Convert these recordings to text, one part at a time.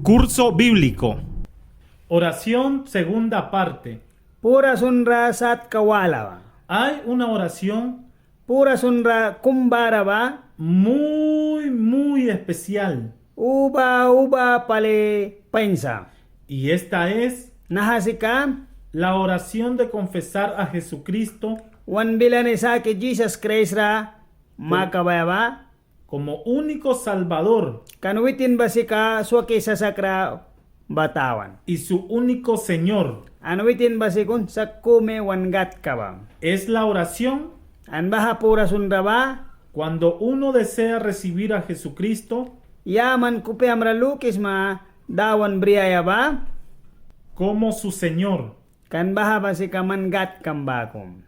Curso bíblico. Oración segunda parte. Pura sunra sat kawalawa. Hay una oración Pura sunra kumbaraba. muy especial. Uba pale pensa. Y esta es Nahasika. la oración de confesar a Jesucristo Wan bilan isa ke Jesus Christ ra makabayaba. como único Salvador Kanwitin basika swaki sasakra batawan. y su único Señor. Anwitin basikun sakume wangat kaba. Es la oración An baha pura sunra ba. cuando uno desea recibir a Jesucristo Yaman kupe amra lukis ma dawan briaya ba. como su Señor. Kan baha basika mangat kambakum.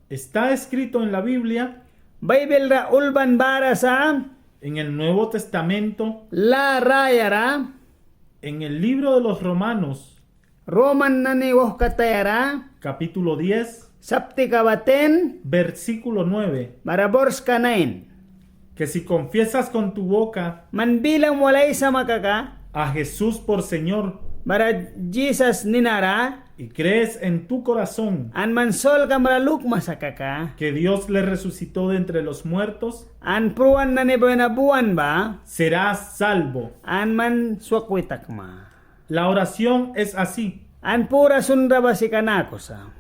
Está escrito en la Biblia, Bible ra ulban bara sa en el Nuevo Testamento, la raya ra en el libro de los Romanos, Roman na ni woh katayara capítulo 10, sapti kabaten versículo 9, marabors kanain que si confiesas con tu boca man bilang walay sa makaka a Jesús por Señor mara Jesus ninara y crees en tu corazón an man sol kamraluk masakaka que Dios le resucitó de entre los muertos, an pruan na ni buena buwan ba serás salvo. an man swakwitak ma La oración es así. an pura sunra basikanako sa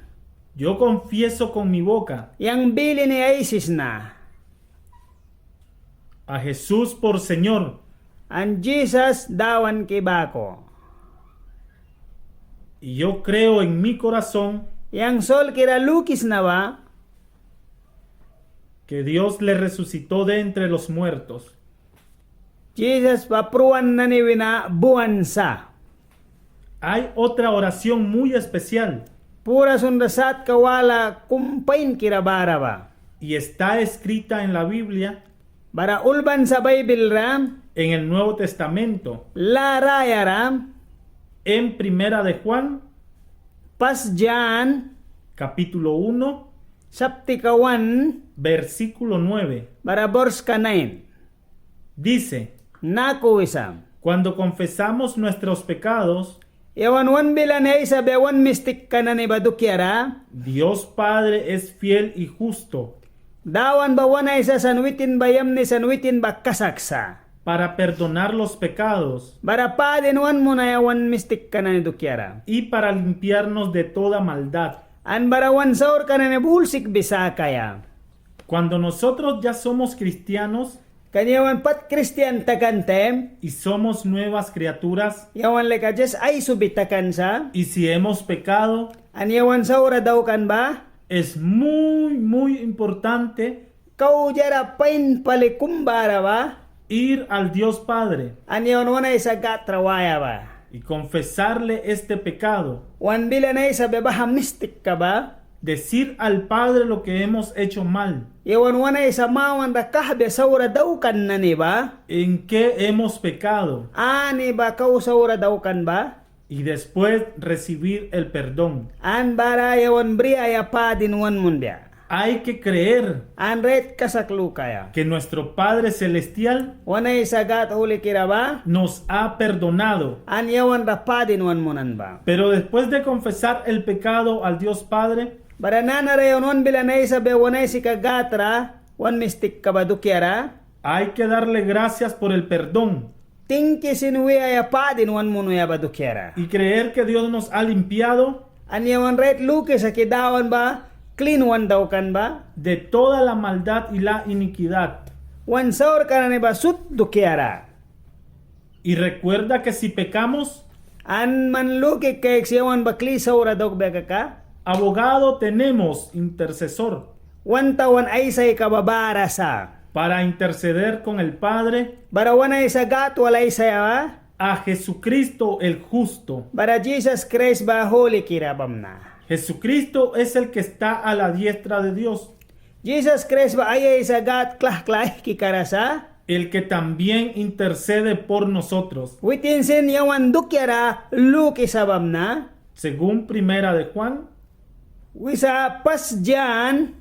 Yo confieso con mi boca yang bili ni ISIS na a Jesús por Señor an Jesus dawan kibako y yo creo en mi corazón yang sol kira lukis na ba que Dios le resucitó de entre los muertos. Jesus papruan na ni wina buwan sa Hay otra oración muy especial pura sunrasat kawala kumpain kirabara ba y está escrita en la Biblia, bara ulban sa Bible ram en el Nuevo Testamento, la raya ram en Primera de Juan, pas jan capítulo 1, sapti kawan versículo 9. bara bors kanain Dice, naku isam cuando confesamos nuestros pecados, yawan wan bilan ay sa bewan mistik kanani badukyara Dios Padre es fiel y justo dawan bawan ay sa sanwitin bayam ni sanwitin bakasaksa para perdonar los pecados bara pa dinwan mo na yawan mistik kanani dukyara y para limpiarnos de toda maldad. an bara wan saur kanani bulsik bisakaya Cuando nosotros ya somos cristianos kanyawan pat Christian takantem y somos nuevas criaturas, yawan lekajes ay subitakan sa y si hemos pecado, an yawan saura daw kan ba es muy importante kau jara pain palikumbara ba ir al Dios Padre an yawan wana isa gatrawaya ba y confesarle este pecado, wan bilan ay sa bebaha mistik ka ba decir al Padre lo que hemos hecho mal, yawan wana isa mawan da kahbe saura daw kan na ni ba en qué hemos pecado, ani ba kau saura daw kan ba y después recibir el perdón. an bara yawan bria ya pa dinwan mundia Hay que creer an ret kasaklu kaya que nuestro Padre Celestial wana isa gat huli kira ba nos ha perdonado. an yawan rapa dinwan munan ba Pero después de confesar el pecado al Dios Padre, bara nanarayon wan bilanay sa bewanay si kagatra wan mistik kabadukyara hay que darle gracias por el perdón tingki sinwi ya pa dinwan munu ya badukyara y creer que Dios nos ha limpiado an yawan ret luki sa kidawan ba clean wan daw kan ba de toda la maldad y la iniquidad. wan saur kanani ba sut dukyara Y recuerda que si pecamos, an man luki kay siyawan ba kli saura dog beka ka abogado tenemos, intercesor, wan tawan ay say kababara sa para interceder con el Padre bara wana isa gat walay saya ba a Jesucristo el justo. bara Jesus Christ ba holy kirabam na Jesucristo es el que está a la diestra de Dios, Jesus Christ ba ay isa gat klah kikarasa el que también intercede por nosotros, witin sin yawan dukyara luki sabam na según Primera de Juan, wisa pas jan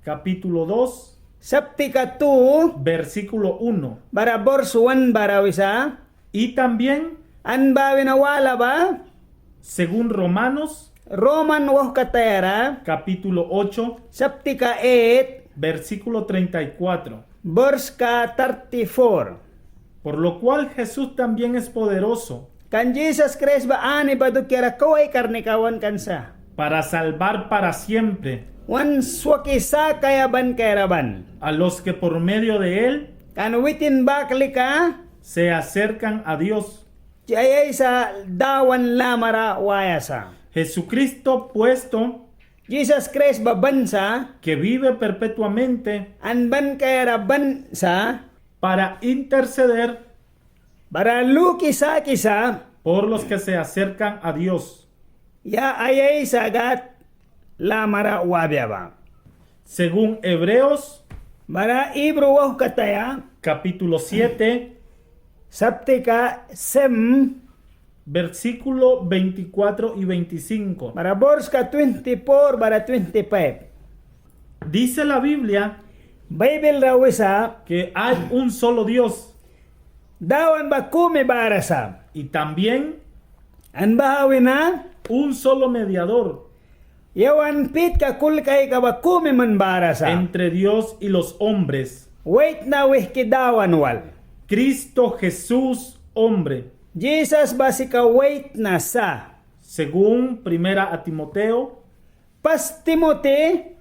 capítulo 2, sapti katu versículo 1. bara borsuan bara wisa Y también An bawi na wala ba? Según Romanos, Roman wah katayara. capítulo 8, Sapti ka 8. versículo 34. Verse ka 34. Por lo cual Jesús también es poderoso Kan Jesus Christ ba ani ba dukyara kaway karnikawan kansa? para salvar para siempre Wan swakisa kaya ban kairaban. a los que por medio de él Kan witin bakli ka, se acercan a Dios. jayay sa dawan lamara wayasa. Jesucristo puesto Jesus Christ ba bansa, que vive perpetuamente an ban kaira bansa, para interceder para lukisa-kisa, por los que se acercan a Dios. ya ayay sagat lamara wabya ba. Según Hebreos, Bara ibro wah kataya, capítulo 7, sapti ka sem, versículo 24 y 25. bara bors ka 24, bara 25. Dice la Biblia Bible rawisa, que hay un solo Dios dawan ba kumi barasa, y también an bahawi na, un solo mediador yawan pit ka kulkay ka ba kumi man barasa. entre Dios y los hombres. Wait na wih ki dawan wal. Cristo Jesús, hombre. Jesus ba si ka wait na sa. Según Primera a Timoteo, Pas Timothy,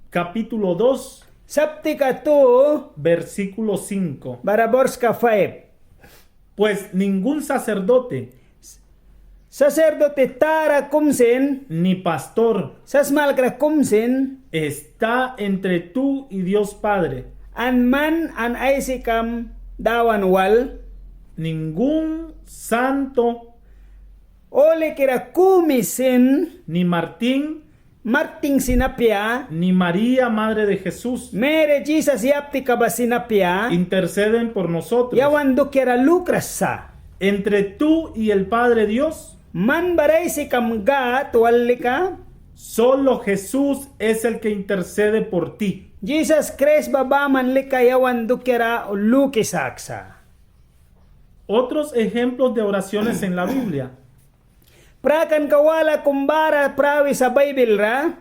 capítulo 2, sapti ka 2, versículo 5. bara bors ka 5. Pues ningún sacerdote Sacerdote tara kumsin, ni pastor sasmal kra kumsin, está entre tú y Dios Padre. an man an aisikam dawan wal, Ningún santo, ole kira kumisin, ni Martín, marting sinapya, ni María, Madre de Jesús, mere Jesus yapti ka ba sinapya, interceden por nosotros. yawan do kira lukras sa. Entre tú y el Padre Dios, Man baray si kamga tuwalli ka, solo Jesús es el que intercede por ti. Jesus Christ babaman lika yawan do kira lukisaksa. Otros ejemplos de oraciones en la Biblia. Prakan kawala kumbara prawi sa Bible ra,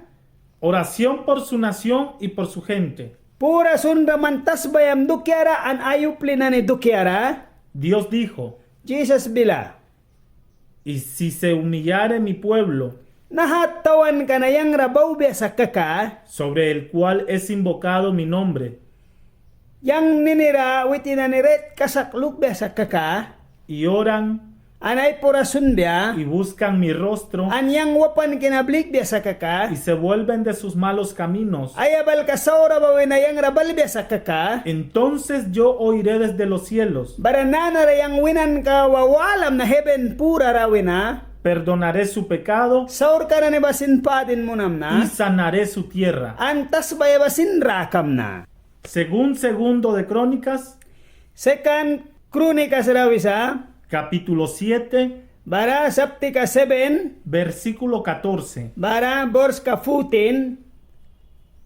Oración por su nación y por su gente. pura sundra mantas bayam do kira an ayuplina ni do kira, Dios dijo, Jesus bila. y si se humillare mi pueblo, Nahatawan ka na yang rabaw biya sa kaka, sobre el cual es invocado mi nombre, yang ninira witinaniret kasakluk biya sa kaka, y oran anay pura sundya, y buscan mi rostro, an yang wapan kinablik biya sa kaka, y se vuelven de sus malos caminos, ayabal kasaura bawin na yang rabal biya sa kaka, entonces yo oiré desde los cielos, baranana ra yang winan ka wawalam na heaven pura rawina, perdonaré su pecado saur ka na ni basin padin mo nam y na, sanaré su tierra. antas baya basin rakam na. Según Segundo de Crónicas, Second Chronicles rawisa, capítulo 7, bara sapti ka 7, versículo 14. bara bors ka 14,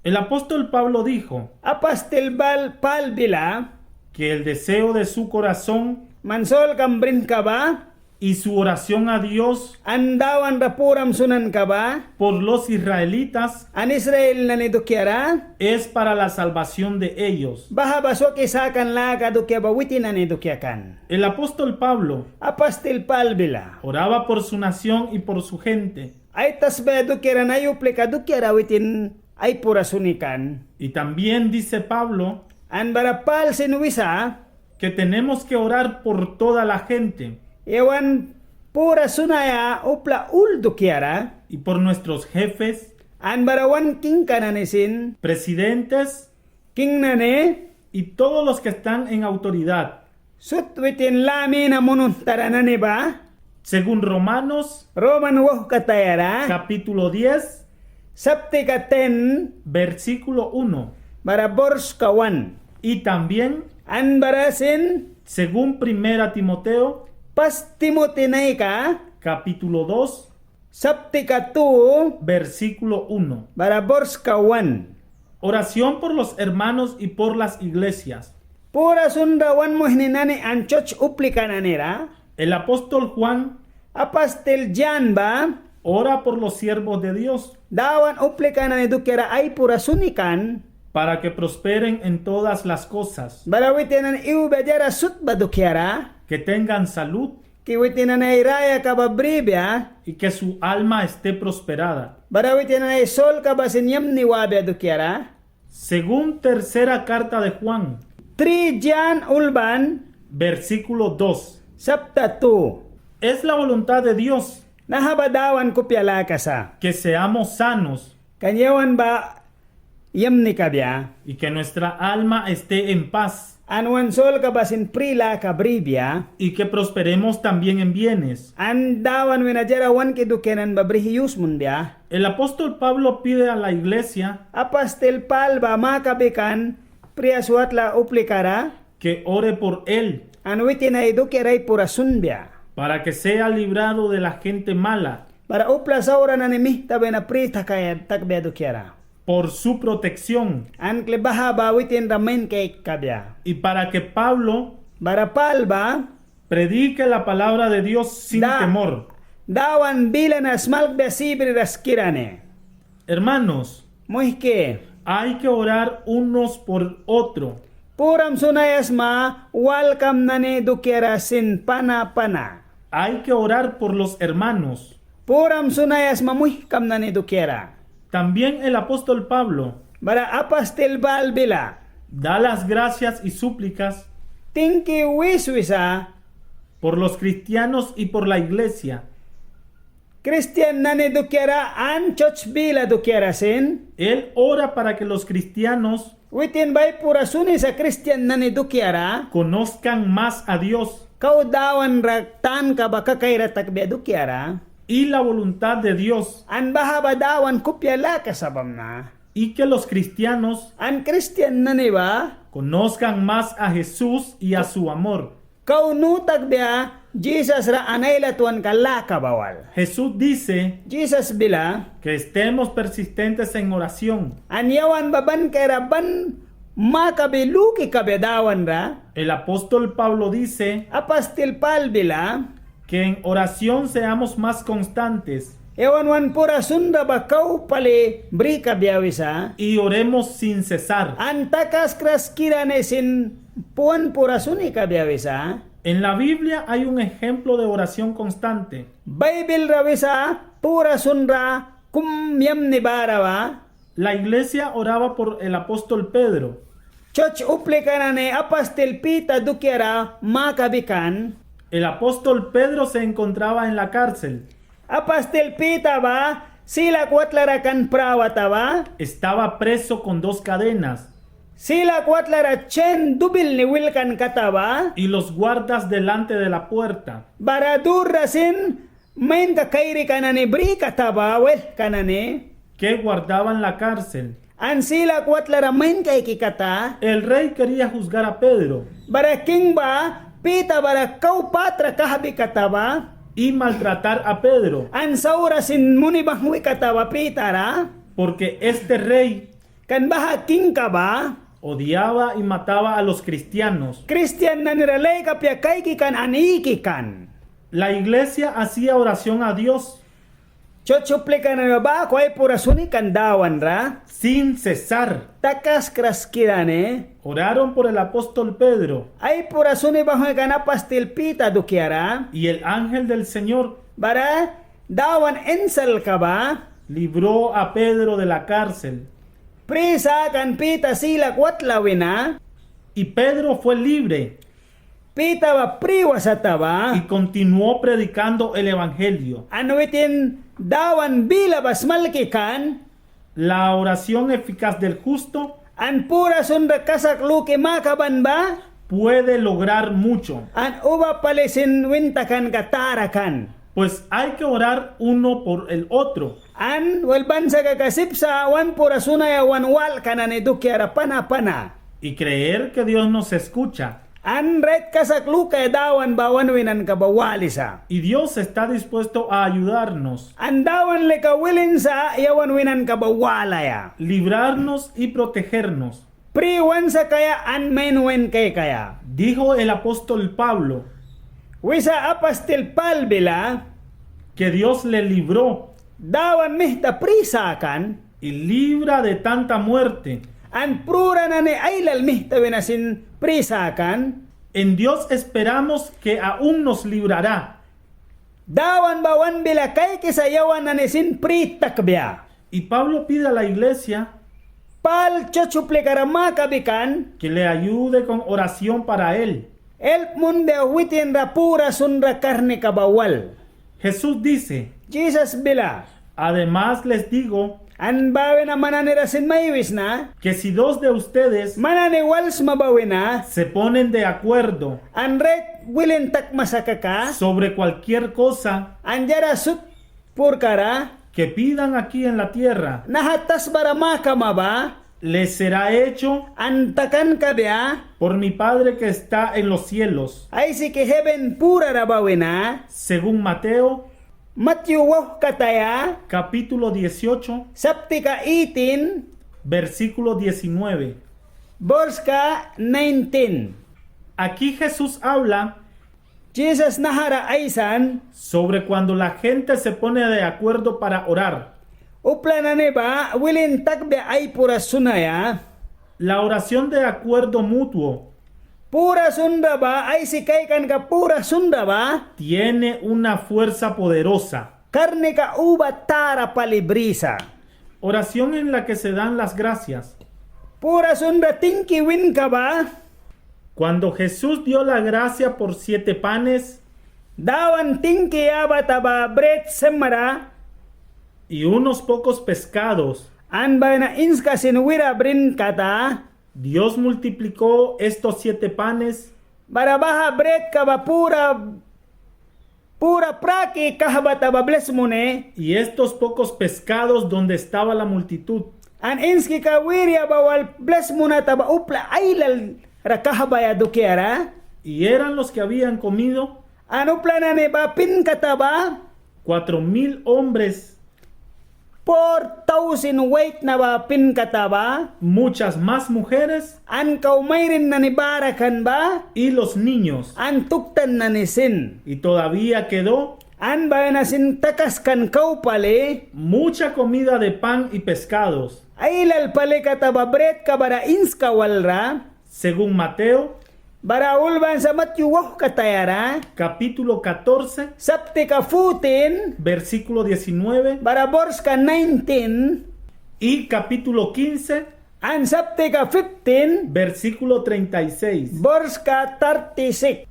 El apóstol Pablo dijo apastil bal palbila, que el deseo de su corazón mansol kambrin ka ba, y su oración a Dios andawan rapuram sunan ka ba, por los israelitas an Israel na nidukyara, es para la salvación de ellos. baha basok isakan laga dukya bawitin na nidukyakan. El apóstol Pablo Apastil palbila, oraba por su nación y por su gente, ay tas ba dukyara na yuplika dukyara witin ay pura sunikan. y también dice Pablo An barapal sinuwisa, que tenemos que orar por toda la gente yawan pura sunaya upla ul dukyara, y por nuestros jefes, an barawan king kananisin, presidentes king nane, y todos los que están en autoridad. sut witin lami na mununtara na ni ba, Según Romanos, Roman wah katayara, capítulo 10, sapti ka 10, versículo 1. bara bors kawan, Y también, an barasin, según Primera Timoteo, pas Timothy na ika, capítulo 2, sapti ka 2, versículo 1. bara bors kawan. Oración por los hermanos y por las iglesias. Pura sundawan mo hininani an church uplika na nira, El apóstol Juan Apastel Jan ba? ora por los siervos de Dios Dawan uplikan na dukiara ay pura sunikan. para que prosperen en todas las cosas, Barawitinan iubedera sut ba dukiara? que tengan salud Kiwitinan ay raya ka ba bribya? y que su alma esté prosperada. Barawitinan ay sol ka ba sinyam ni wabya dukiara? Según tercera carta de Juan, 3 Jan ulban versículo 2. sapta 2. Es la voluntad de Dios Nahabadawan ko piyala kasa. que seamos sanos Kanyawan ba yam ni kabya? y que nuestra alma esté en paz Anwan sol ka ba sin prila ka bribya? y que prosperemos también en bienes. Andawan winajarawan kidukenan ba brihiyus mundya? El apóstol Pablo pide a la iglesia Apastel pal ba makabikan priyaswatla uplikara? que ore por él Anwitin ay dukiray pura sunbya. para que sea librado de la gente mala, Para upla saura na nimi tabi na prita kaya takbya dukiara. por su protección, An klebaha ba witin ramen kay kabya. y para que Pablo Para pal ba? predique la palabra de Dios sin Da. temor. Dawan bilan asmal besibri raskirane. Hermanos, Muhke. hay que orar unos por otro, Puram sunayas ma welcome na ni dukiara sin pana-pana. hay que orar por los hermanos. Puram sunayas ma muhkam na ni dukiara. También el apóstol Pablo Bara apastil bal bila. da las gracias y súplicas Tingki wiswisa. por los cristianos y por la iglesia. Christian na ni dukiara an church bila dukiara sin. Él ora para que los cristianos Witin bay pura suni sa Christian na ni dukiara. conozcan más a Dios Kau dawan raktan ka baka kayra takbya dukiara. y la voluntad de Dios, An bahaba dawan kupyala kasabam na. y que los cristianos An Christian na ni ba? conozcan más a Jesús y a su amor. Kau nutag biya, Jesus ra anayla tuan kalaka bawal. Jesús dice Jesus bila, que estemos persistentes en oración. anyawan baban kay raban makabiluki kabedawan ra, El apóstol Pablo dice apastil pal bila, que en oración seamos más constantes ewan wan pura sunda ba kau pali bri kabiyawisa, y oremos sin cesar. antakas kras kirane sin puan pura suni kabiyawisa, En la Biblia hay un ejemplo de oración constante. Bible rawisa pura sunra kumyam ni barawa, La iglesia oraba por el apóstol Pedro. church uplikanane apastil pita dukiara makabikan, El apóstol Pedro se encontraba en la cárcel. apastil pita ba sila kwatlarakan prawata ba, Estaba preso con 2 cadenas sila kwatlara chen dubil ni wilkan kataba, y los guardas delante de la puerta. baradur rasin main ka kairi kanane bri kataba wel kanane, Que guardaban la cárcel. an sila kwatlara main kay kikata, El rey quería juzgar a Pedro bara king ba pita bara kau patra kahabi kataba, y maltratar a Pedro, an saura sin muni bahwi kataba pitara, porque este rey kan baha king ka ba, odiaba y mataba a los cristianos. Christian na niralay kapya kay kikan anikikan. La iglesia hacía oración a Dios Chochuplikan na ba ko ay pura suni kandawan ra, sin cesar. takas kras kirane, Oraron por el apóstol Pedro ay pura suni bahoy kana pastil pita dukiara, y el ángel del Señor bara dawan ensel ka ba, libró a Pedro de la cárcel. prisa kan pita sila kwatlawina, Y Pedro fue libre pita ba priwasata ba, y continuó predicando el evangelio. anuitin dawan bila bas malkikan, La oración eficaz del justo an pura sunda kasak luki makaban ba, puede lograr mucho, an uba palisin wintakan katarakan. pues hay que orar uno por el otro. An walban sa kakasipsa wan pura sunaya wan wal kanane dukiara pana-pana. Y creer que Dios nos escucha. An ret kasakluka dawan bawan winan kabawalisa. Y Dios está dispuesto a ayudarnos, An dawan le kawilin sa yawan winan kabawalaya. librarnos y protegernos. Priwan sa kaya an menwen kay kaya. Dijo el apóstol Pablo, Wisa apastil palbila, que Dios le libró dawan mihta prisakan, y libra de tanta muerte. an prura na ni ailal mihta winasin prisakan, En Dios esperamos que aún nos librará. dawan bawan bila kay kisayawan na nisin pritakbya. Y Pablo pide a la iglesia Pal chochuple karama kabikan, que le ayude con oración para él. elp munde witin rapura sunra karne kabawal. Jesús dice, Jesus bila, además les digo an bawe na mananira sin maywis na, que si dos de ustedes manani wals mabawe na, se ponen de acuerdo an ret wilin tak masakaka, sobre cualquier cosa an jara sut purkara, que pidan aquí en la tierra, nahatas barama kamaba, les será hecho an takan kabya, por mi Padre que está en los cielos. ay si ki heaven pura rabawe na, Según Mateo, Matthew wah kataya, capítulo 18, sapti ka 18, versículo 19. verse ka 19. Aquí Jesús habla Jesus nahara aisan, sobre cuando la gente se pone de acuerdo para orar. upla na ni ba, wilin takbe ay pura sunaya, La oración de acuerdo mutuo pura sunda ba, ay si kay kan ka pura sunda ba, tiene una fuerza poderosa. karne ka uba tara palibrisa. Oración en la que se dan las gracias. Pura sunda tinki win ka ba, Cuando Jesús dio la gracia por 7 panes dawan tinki abata ba bread semara, y unos pocos pescados, an ba na inska sinwira brin kata, Dios multiplicó estos 7 panes barabaha bread ka ba pura praki kahabata ba bless mo ne, y estos pocos pescados donde estaba la multitud. an inski ka wirya bawal bless mo na taba upla ailal rakahabaya dukiara, Y eran los que habían comido an upla na ni ba pin kataba, 4,000 hombres, 4,000 weight na ba pin kataba, muchas más mujeres an kaumayrin na ni barakan ba, y los niños. an tuktan na ni sin, Y todavía quedó an ba na sin takas kan kau pale, mucha comida de pan y pescados. ailal pale kataba bread ka bara inska walra, Según Mateo, bara ulban sa Matthew wah katayara, capítulo 14, sapti ka 14, versículo 19 bara bors ka 19, y capítulo 15, an sapti ka 15, versículo 36. bors ka 36.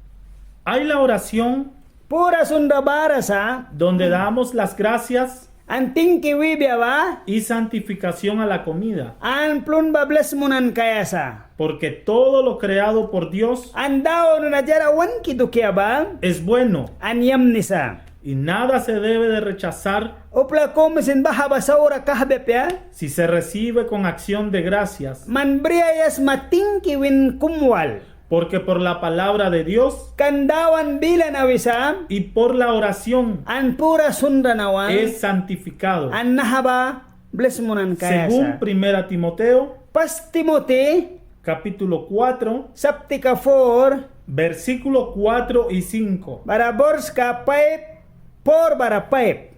Hay la oración Pura sunda barasa, donde damos las gracias an tingki wibya ba, y santificación a la comida, an plun ba bless munan kayasa, porque todo lo creado por Dios an dao na jara wan kidukya ba, es bueno an yam nisa. y nada se debe de rechazar Upla komisin baha basaura kahbepya, si se recibe con acción de gracias, man briyayas matingki win kumwal, porque por la palabra de Dios kandawan bila na wisa, y por la oración an pura sunda nawan, es santificado. an nahaba bless munan Según kayasa. 1 Timoteo, Pas Timothy, capítulo 4, sapti ka 4, versículo 4 y 5. bara bors ka 5, por bara 5.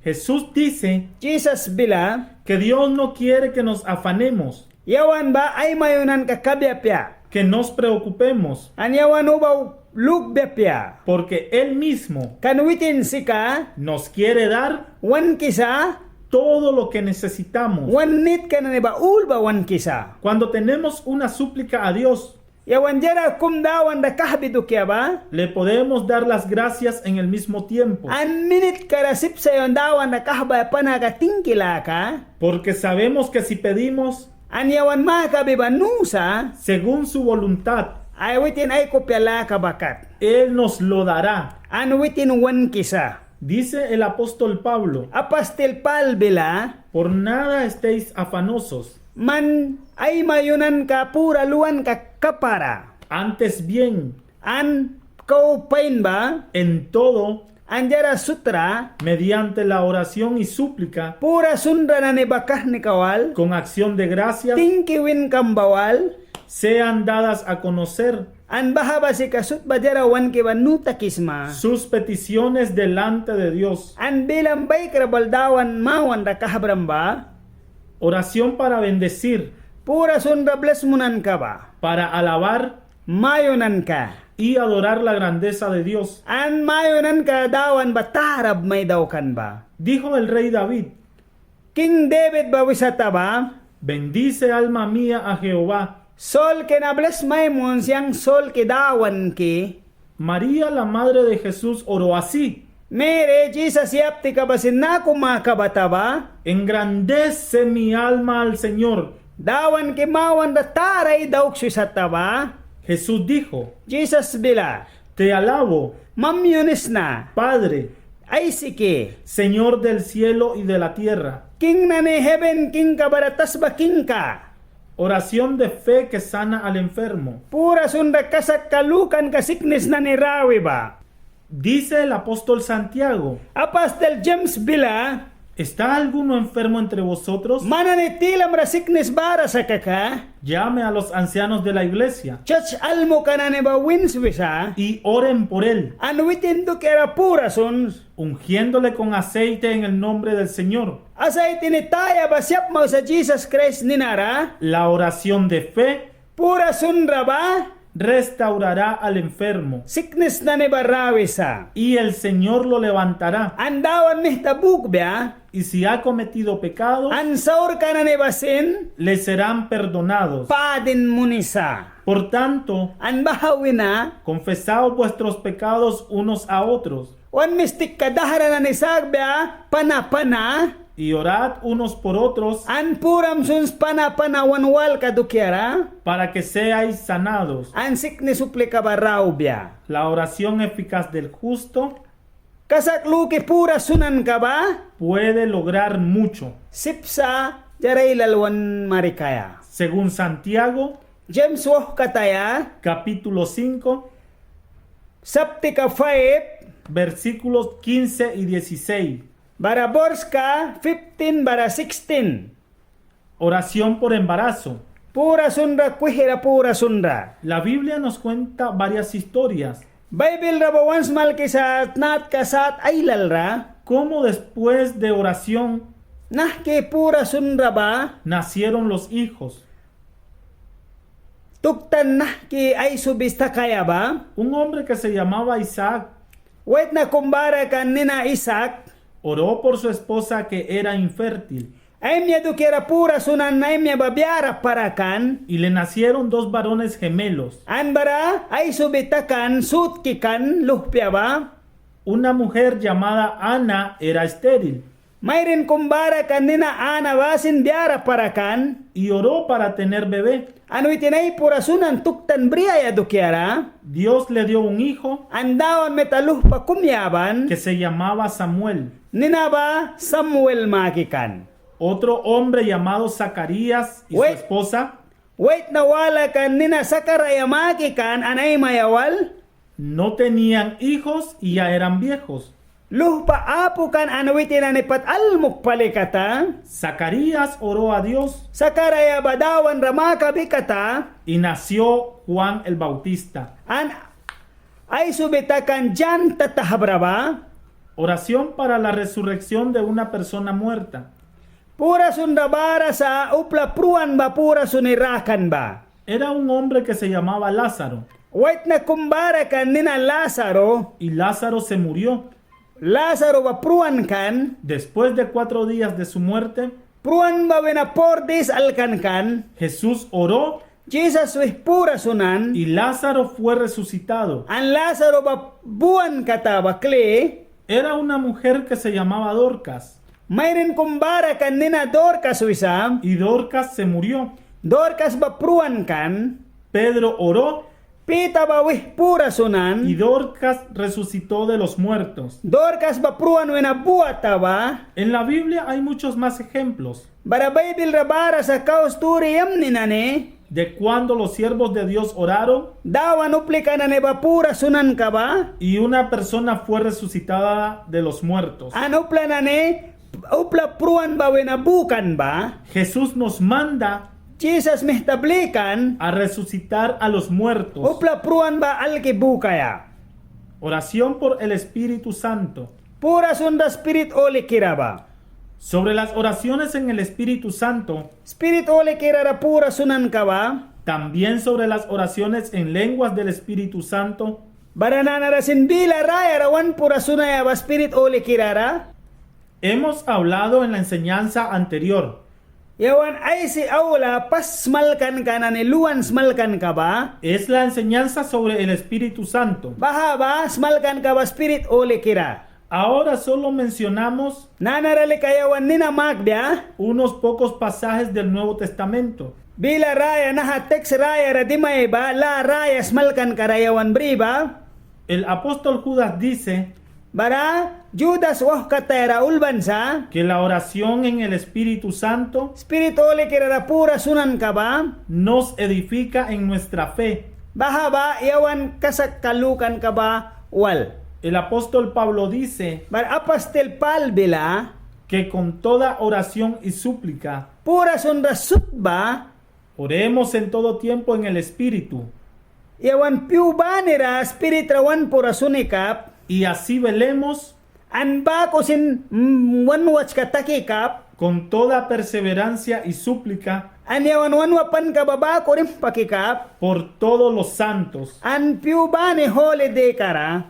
Jesús dice Jesus bila, que Dios no quiere que nos afanemos, yawan ba ay mayunan ka kabyapya, que nos preocupemos, an yawan ubaw lugbyapya, porque Él mismo kanwitin sika, nos quiere dar wan kisa, todo lo que necesitamos. wan nit ka na ba ulba wan kisa. Cuando tenemos una súplica a Dios, Yawan jara kumdawan da kahbidu kya ba, le podemos dar las gracias en el mismo tiempo, an minit ka rasip sa yon dawan da kahbay panaka tingkila ka, porque sabemos que si pedimos an yawan makabibanusa, según su voluntad, ay witin ay kopyala ka bakat, Él nos lo dará. an witin wan kisa. Dice el apóstol Pablo, Apastil palbila, por nada estéis afanosos, man ay mayunan ka pura luan ka kapara, antes bien, an kaupain ba, en todo, anjara sutra, mediante la oración y súplica, pura sundra na ni bakah ni kawal, con acción de gracias, tingkiwin kambawal, sean dadas a conocer An bahaba si kasut bajarawan ke banuta kisma. sus peticiones delante de Dios. An bilang bay krabaldawan mawan rakahabramba. Oración para bendecir, Pura sun rables munan ka ba? para alabar Mayonan ka. y adorar la grandeza de Dios. An mayonan ka dawan ba tarab may daw kan ba? Dijo el rey David, King David ba wisata ba? bendice alma mía a Jehová. Sol ke nables maymon siyang sol ke dawan ke. María, la madre de Jesús, oró así: Mere, Jesus yapti ka ba sinna kumakabata ba? engrandece mi alma al Señor. Dawan ke mawan da taray daw wisata ba? Jesús dijo, Jesus bila. te alabo, Mamyonis na. Padre, Ay sige. Señor del cielo y de la tierra. King na ni heaven, king ka baratas ba king ka? Oración de fe que sana al enfermo. Pura sunda kasak kalukan ka sickness na ni rawi ba? Dice el apóstol Santiago, Apostle James bila, ¿está alguno enfermo entre vosotros? mananitilam ra sickness bara sa kaka? Llame a los ancianos de la iglesia Church almo ka na ni ba wins wisa? y oren por él, Anwitin do kera pura sons. ungiéndole con aceite en el nombre del Señor. Asay tinitaya ba siyap mo sa Jesus Christ ni nara? La oración de fe Pura sunra ba? restaurará al enfermo Sickness na ni ba rawi sa? y el Señor lo levantará. Andawan mi tabuk ba? Y si ha cometido pecado, Ansaur ka na ni ba sin? le serán perdonados. Padin munisa. Por tanto, An bahawina, confesaos vuestros pecados unos a otros wan mistik kadahara na ni sagbya, pana-pana, y orad unos por otros an puram suns pana-pana wanwal kadukyara, para que seáis sanados. an sikni supli kabaraubya. La oración eficaz del justo Kasakluki pura sunan ka ba? puede lograr mucho. Sipsa, jaray lalwan marikaya. Según Santiago, James woh kataya, capítulo 5, sapti ka 5, versículos 15 y 16. bara borska 15 bara 16. Oración por embarazo. Pura sundra kuhira pura sundra. La Biblia nos cuenta varias historias. Bible ra ba once mal kisat nat kasat ailal ra? Cómo después de oración Nah ke pura sundra ba? nacieron los hijos. Tuktan nah ki ay subista kaya ba? Un hombre que se llamaba Isaac Wait na kumbara kan nina Isaac. oró por su esposa que era infértil Ay miya dukira pura sunan na miya babyara parakan. y le nacieron dos varones gemelos. An bara ay subitakan sut kikan luhpya ba? Una mujer llamada Ana era estéril Mayrin kumbara kan nina ana basin biara parakan. y oró para tener bebé. Ano itinay pura sunan tuktan briya dukira. Dios le dio un hijo Andawan metaluh pa kumyaban. que se llamaba Samuel. Ninaba Samuel makikan. Otro hombre llamado Zacarías y su Wait. esposa Wait na wala kan nina sakaraya makikan anay mayawal. no tenían hijos y ya eran viejos. Luh pa apo kan anwitin anipat almuk palikata. Zacarías oró a Dios Sakaraya badawan ramaka bikata. y nació Juan el Bautista. An ay subitakan jan tatahabraba. Oración para la resurrección de una persona muerta. Pura sundabara sa upla pruan ba pura sunirakan ba. Era un hombre que se llamaba Lázaro Wait na kumbara kan nina Lazaro. y Lázaro se murió. Lazaro ba pruan kan. Después de 4 días de su muerte, Pruan ba wena 4 days alkan kan. Jesús oró Jesus wih pura sunan. y Lázaro fue resucitado. An Lazaro ba buwan kata ba kle. Era una mujer que se llamaba Dorcas Mayrin kumbara kan nina Dorcas wisam. y Dorcas se murió. Dorcas ba pruan kan. Pedro oró Pita ba wih pura sunan. y Dorcas resucitó de los muertos. Dorcas ba pruan wena buwata ba. En la Biblia hay muchos más ejemplos Bara Bible ra bara sa kausturi yam ninane. de cuando los siervos de Dios oraron Dawan uplika na ne ba pura sunan ka ba. y una persona fue resucitada de los muertos. An upla na ne. Upla pruan ba wena bukan ba. Jesús nos manda Jesus mihtablikan, a resucitar a los muertos. upla pruan ba alkibukaya. Oración por el Espíritu Santo. Pura sunda spirit ole kiraba. Sobre las oraciones en el Espíritu Santo, Spirit ole kirara pura sunan kaba. también sobre las oraciones en lenguas del Espíritu Santo, Baranana sin bila raya rawan pura sunaya ba spirit ole kirara. hemos hablado en la enseñanza anterior. Yawan ay si aula pas malkan ka na niluan smalkan ka ba? Es la enseñanza sobre el Espíritu Santo. Baha ba smalkan ka ba spirit ole kira? Ahora solo mencionamos Nanarali kayawan nina magbya? unos pocos pasajes del Nuevo Testamento. Bila raya naha text raya radimay ba? La raya smalkan ka rayawan briba? El apóstol Judas dice Bara Judas wah katera ulbansa? que la oración en el Espíritu Santo Spirit ole kira pura sunan ka ba? nos edifica en nuestra fe. Baha ba yawan kasakalukan ka ba? Wal. El apóstol Pablo dice Bar apastel pal bila? que con toda oración y súplica Pura sunda ba? oremos en todo tiempo en el Espíritu, Yawan piu ba nira spirit rawan pura sunikap? y así velemos An ba ko sin wanwach katakikap? con toda perseverancia y súplica An yawan wanwapan ka baba ko rin pakikap? por todos los santos. An piu ba ni holiday kara?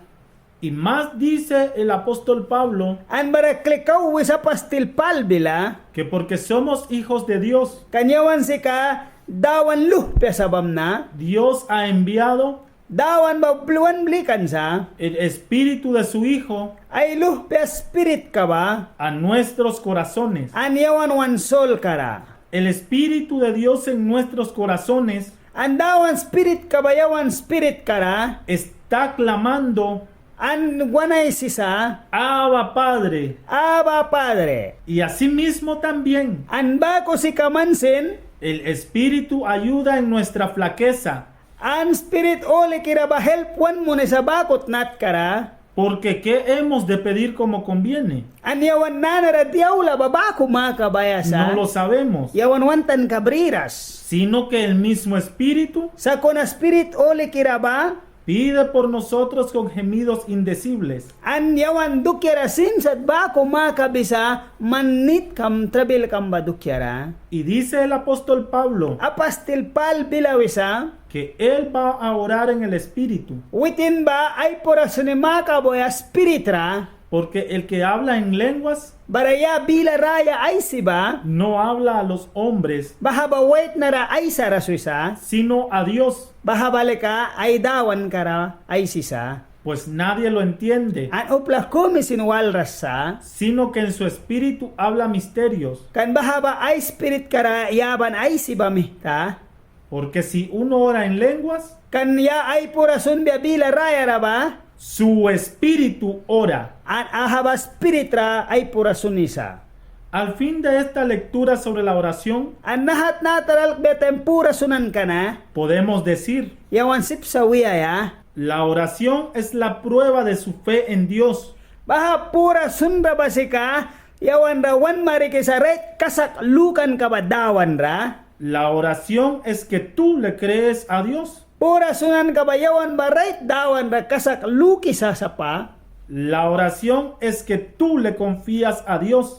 Y más dice el apóstol Pablo An baraklikaw wisa pastil pal bila? que porque somos hijos de Dios, Kanyawan si ka dawan luh pesabam na? Dios ha enviado Dawan ba pluan blikan sa? el Espíritu de su Hijo Ay luh pe spirit ka ba? a nuestros corazones. An yawan wan sol kara? El Espíritu de Dios en nuestros corazones An dawan spirit ka ba yawan spirit kara? está clamando, An wanay sisa? Abba Padre. Aba Padre. Y asimismo también An ba ko si kamansin? el Espíritu ayuda en nuestra flaqueza, An spirit ole kira ba help wan mo ni sa bakot nat kara? porque ¿qué hemos de pedir como conviene? An yawan nanara diawla ba ba ko makabayasa? No lo sabemos, Yawan wantan kabriras. sino que el mismo Espíritu Sa kona spirit ole kira ba? pide por nosotros con gemidos indecibles. An yawan dukyara sinsat ba ko makabisa manit kam trabil kam ba dukyara? Y dice el apóstol Pablo Apastil pal bilawisa? que él va a orar en el Espíritu, Witin ba ay pura sinimaka boya spiritra? porque el que habla en lenguas Baraya bila raya ay siba? no habla a los hombres, Bahaba wait nara ay sarasuisa? sino a Dios, Bahabalika ay dawan kara ay sisa? pues nadie lo entiende, An upla kumi sinwalras sa? sino que en su espíritu habla misterios. Kan bahaba ay spirit kara yaban ay siba mihta? Porque si uno ora en lenguas, Kan ya ay pura sunbya bila raya raba? su espíritu ora. An ahaba spiritra ay pura sunisa? Al fin de esta lectura sobre la oración, An nahat na taral betem pura sunan kana? podemos decir, Yawan sipsawiya ya? la oración es la prueba de su fe en Dios. Baha pura sunda basika? Yawan rawan marikisaret kasak lukan kabadawan ra? La oración es que tú le crees a Dios. Pura sunan kabayawan barait dawan ra kasak luki sasapa? La oración es que tú le confías a Dios.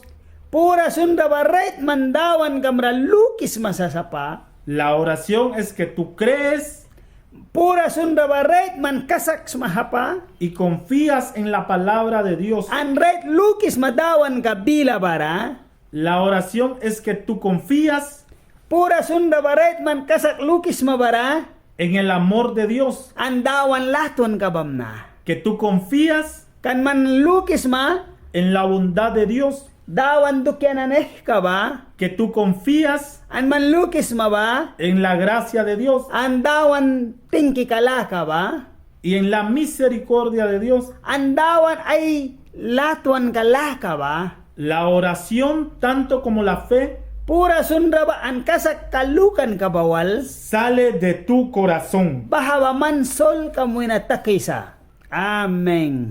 Pura sunda barait mandawan kamra lukis masasapa? La oración es que tú crees Pura sunda barait man kasak smahapa? y confías en la palabra de Dios. An right lukis madawan kabila bara? La oración es que tú confías Pura sunda barait man kasak lukis mabara? en el amor de Dios. An dawan laton kabamna? Que tú confías Kan man lukis ma? en la bondad de Dios. Dawan dukyananeh ka ba? Que tú confías An man lukis ma ba? en la gracia de Dios An dawan tingki kala ka ba? y en la misericordia de Dios. An dawan ay latuan kala ka ba? La oración, tanto como la fe, Pura sundra ba an kasak kalukan kabawal? sale de tu corazón. Bahawa man sol kamuina takisa. Amen.